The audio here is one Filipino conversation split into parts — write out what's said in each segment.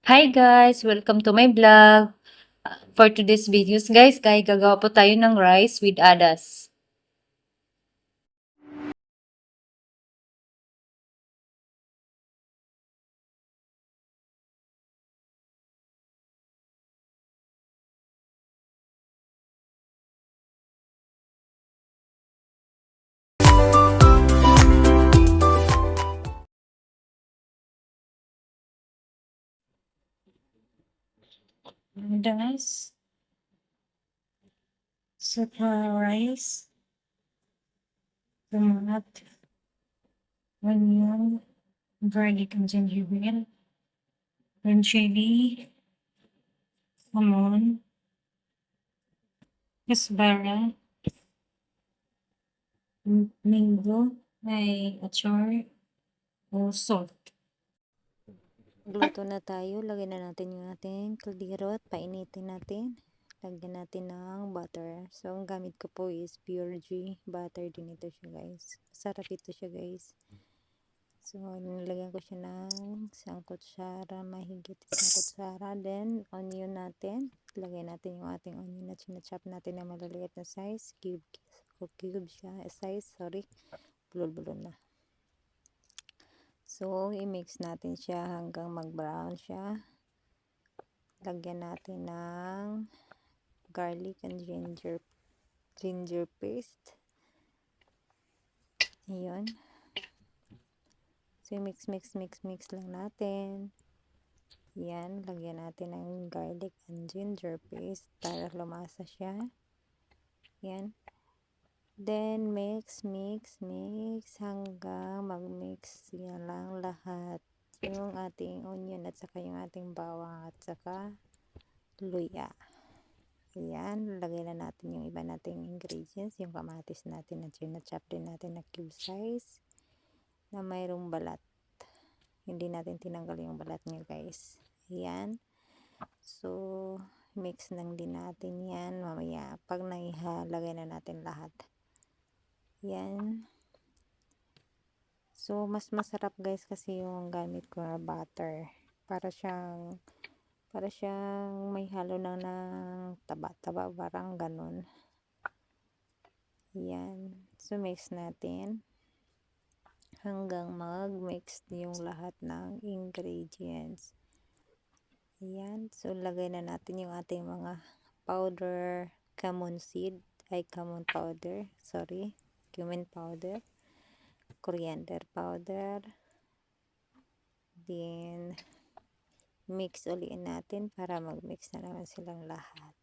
Hi guys! Welcome to my vlog. For today's videos guys, gagawa po tayo ng rice with adas. Adas, saka rice, tomat, onion, garlic and ginger, and chili, lemon, kasbara, mango, may achar, o salt. Magluto na tayo. Lagyan na natin yung ating kaldero at painitin natin. Lagyan natin ng butter. So, ang gamit ko po is Pure G butter din ito siya guys. Masarap ito siya guys. So, nilagyan ko siya ng isang kutsara, mahigit isang kutsara. Then, onion natin. Lagyan natin yung ating onion na sinachop natin na malaliit na size. Cube siya. Size, sorry. Bulol-bulol na. So, i-mix natin siya hanggang mag-brown siya. Lagyan natin ng garlic and ginger paste. Ayun. So, mix lang natin. Yan, lagyan natin ng garlic and ginger paste para lumasa siya. Yan. Then, mix hanggang mag-mix yan lang lahat. Yung ating onion at saka yung ating bawang at saka luya. Ayan, lagay na natin yung iba nating ingredients, yung kamatis natin na chop din natin na cube size na mayroong balat. Hindi natin tinanggal yung balat niya guys. Ayan. So, mix lang din natin yan mamaya pag naihalagay na natin lahat. Yan. So, mas masarap guys kasi yung gamit ko na butter. Para siyang may halo na ng taba-taba, parang ganun. Yan. So, mix natin hanggang mag-mix yung lahat ng ingredients. Yan. So, lagay na natin yung ating mga powder, cumin powder, cumin powder, coriander powder. Then, mix ulitin natin para mag-mix na naman silang lahat.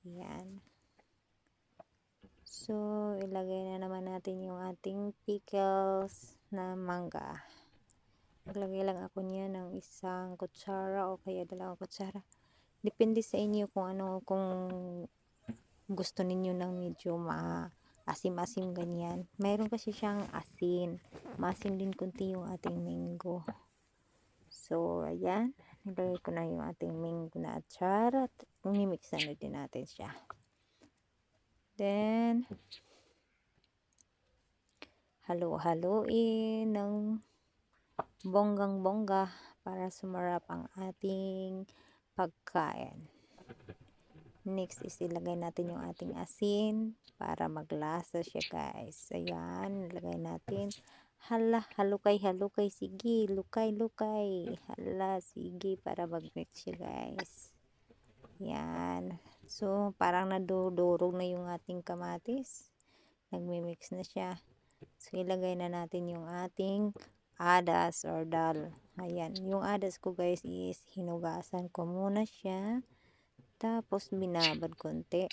Yan. So, ilagay na naman natin yung ating pickles na mangga. Maglagay lang ako niya ng isang kutsara o kaya dalawang kutsara. Depende sa inyo kung gusto ninyo ng medyo asim-asim ganyan. Mayroon kasi siyang asin. Maasim din kunti yung ating mango. So, ayan. Nilagay ko na yung ating mango na achar at mimix na din natin siya. Then, halo-haloin ng bonggang-bongga para sumarap ang ating pagkain. Next is ilagay natin yung ating asin para maglasa siya guys. Ayan, ilagay natin. Hala, halukay, sige, lukay. Hala, sige, para mag-mix siya guys. Yan. So, parang nadudurog na yung ating kamatis. Nagmi-mix na siya. So, ilagay na natin yung ating adas or dal. Ayan. Yung adas ko guys is hinugasan ko muna siya. Tapos, binabad konti.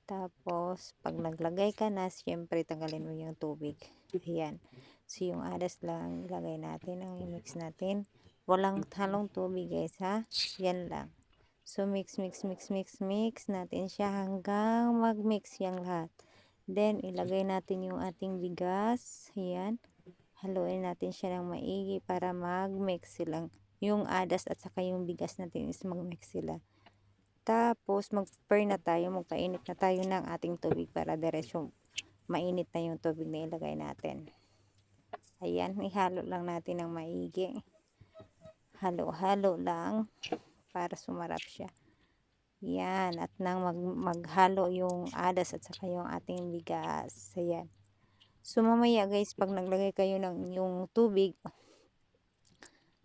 Tapos, pag naglagay ka na, syempre, tanggalin mo yung tubig. Ayan. So, yung adas lang ilagay natin. Ang i-mix natin. Walang halong tubig guys ha. Yan lang. So, mix natin siya hanggang mag-mix yung lahat. Then, ilagay natin yung ating bigas. Ayan. Haluin natin siya ng maigi para mag-mix silang. Yung adas at saka yung bigas natin is mag-mix sila. Tapos, magpainit na tayo ng ating tubig para diretso mainit na yung tubig na ilagay natin. Ayan, ihalo lang natin ng maigi. halo-halo lang para sumarap siya. Yan, at nang maghalo yung adas at saka yung ating bigas. Ayan. So, mamaya guys, pag naglagay kayo ng yung tubig,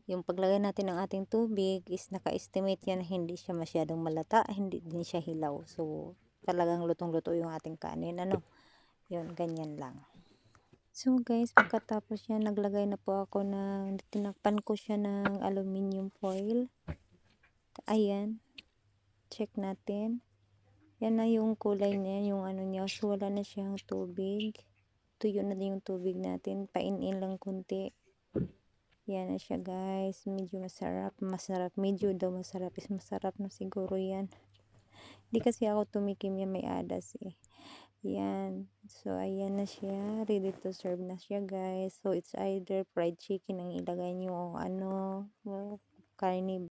yung paglagay natin ng ating tubig is naka-estimate yan na hindi siya masyadong malata, hindi din siya hilaw. So, talagang lutong-luto yung ating kanin. Ano? Yun, ganyan lang. So guys, pagkatapos yan, naglagay na po ako ng, tinakpan ko siya ng aluminum foil. Ayan. Check natin. Yan na yung kulay niya, yung ano niya. So, wala na siyang tubig. Tuyo na din yung tubig natin. Painin lang kunti. Yan na siya guys. Medyo masarap. Masarap. Medyo daw masarap. Is masarap na siguro yan. Hindi kasi ako tumikim yan, may adas eh. Yan. So, ayan na siya. Ready to serve na siya guys. So, it's either fried chicken ang ilagay nyo o ano, karne